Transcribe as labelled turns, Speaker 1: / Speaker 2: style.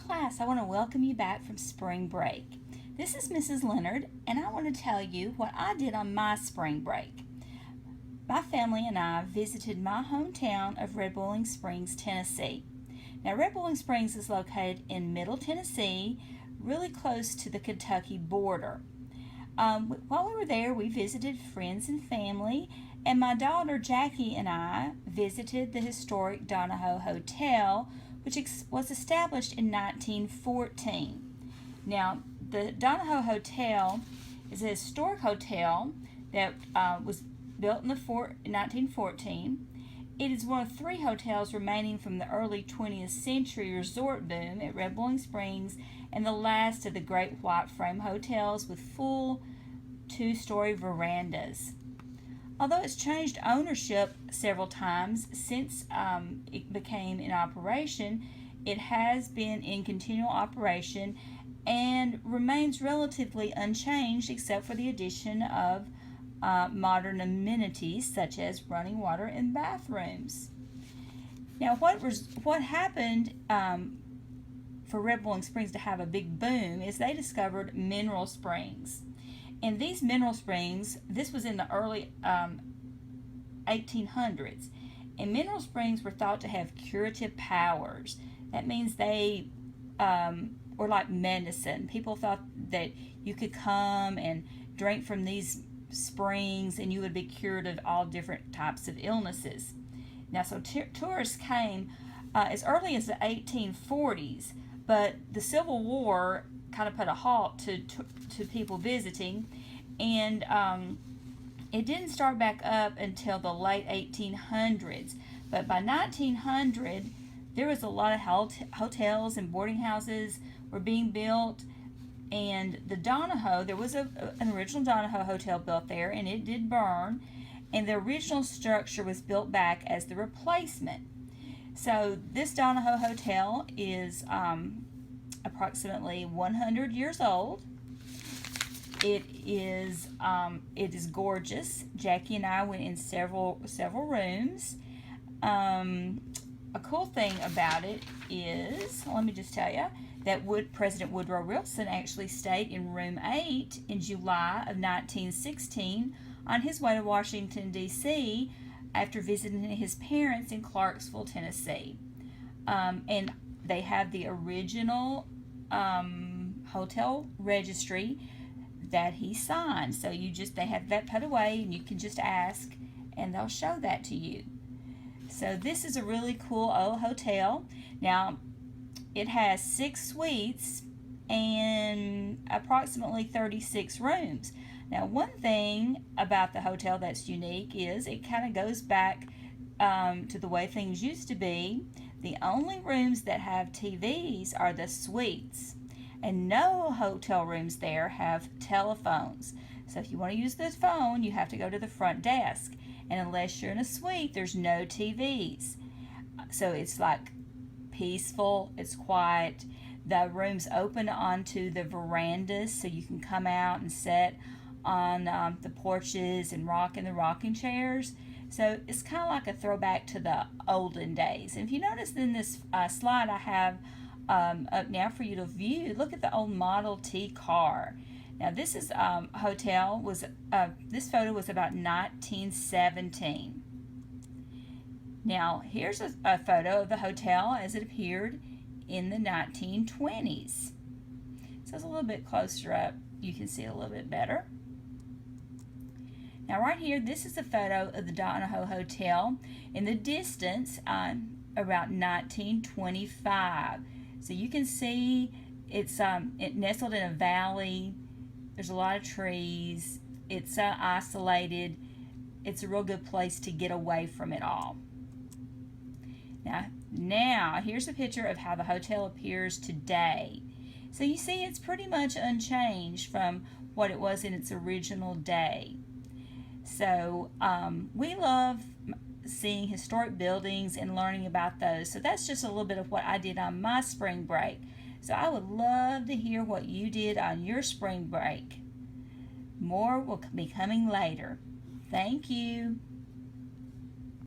Speaker 1: class, I want to welcome you back from spring break. This is Mrs. Leonard, and I want to tell you what I did on my spring break. My family and I visited my hometown of Red Boiling Springs, Tennessee. Now, Red Boiling Springs is located in Middle Tennessee, really close to the Kentucky border. While we were there, we visited friends and family, and my daughter Jackie and I visited the historic Donahoe Hotel, which was established in 1914. Now, the Donahoe Hotel is a historic hotel that was built in 1914. It is one of 3 hotels remaining from the early 20th century resort boom at Red Boiling Springs, and the last of the great white frame hotels with full 2-story verandas. Although it's changed ownership several times since it became in operation, it has been in continual operation and remains relatively unchanged except for the addition of modern amenities such as running water and bathrooms. Now, what happened for Red Boiling Springs to have a big boom is they discovered mineral springs. And these mineral springs, this was in the early 1800s, and mineral springs were thought to have curative powers. That means they were like medicine. People thought that you could come and drink from these springs and you would be cured of all different types of illnesses. Now, so tourists came as early as the 1840s, but the Civil War kind of put a halt to people visiting, and it didn't start back up until the late 1800s. But by 1900, there was a lot of hotels and boarding houses were being built, and the Donahoe, there was an original Donahoe hotel built there, and it did burn, and the original structure was built back as the replacement. So this Donahoe hotel is approximately 100 years old. It is gorgeous. Jackie and I went in several rooms. A cool thing about it is, let me just tell you, that President Woodrow Wilson actually stayed in room 8 in July of 1916 on his way to Washington, D.C. after visiting his parents in Clarksville, Tennessee. And they have the original hotel registry that he signed. So they have that put away, and you can just ask, and they'll show that to you. So this is a really cool old hotel. Now, it has 6 suites and approximately 36 rooms. Now, one thing about the hotel that's unique is it kind of goes back to the way things used to be. The only rooms that have TVs are the suites, and no hotel rooms there have telephones. So if you want to use the phone, you have to go to the front desk, and unless you're in a suite, there's no TVs. So it's like peaceful, it's quiet. The rooms open onto the verandas, so you can come out and sit on the porches and rock in the rocking chairs. So it's kind of like a throwback to the olden days. And if you notice in this slide I have up now for you to view, look at the old Model T car. Now this is hotel was this photo was about 1917. Now here's a photo of the hotel as it appeared in the 1920s. So it's a little bit closer up. You can see a little bit better. Now right here, this is a photo of the Donahoe Hotel in the distance about 1925. So you can see it's nestled in a valley. There's a lot of trees. It's isolated. It's a real good place to get away from it all. Now here's a picture of how the hotel appears today. So you see it's pretty much unchanged from what it was in its original day. So we love seeing historic buildings and learning about those. So that's just a little bit of what I did on my spring break. So I would love to hear what you did on your spring break. More will be coming later. Thank you.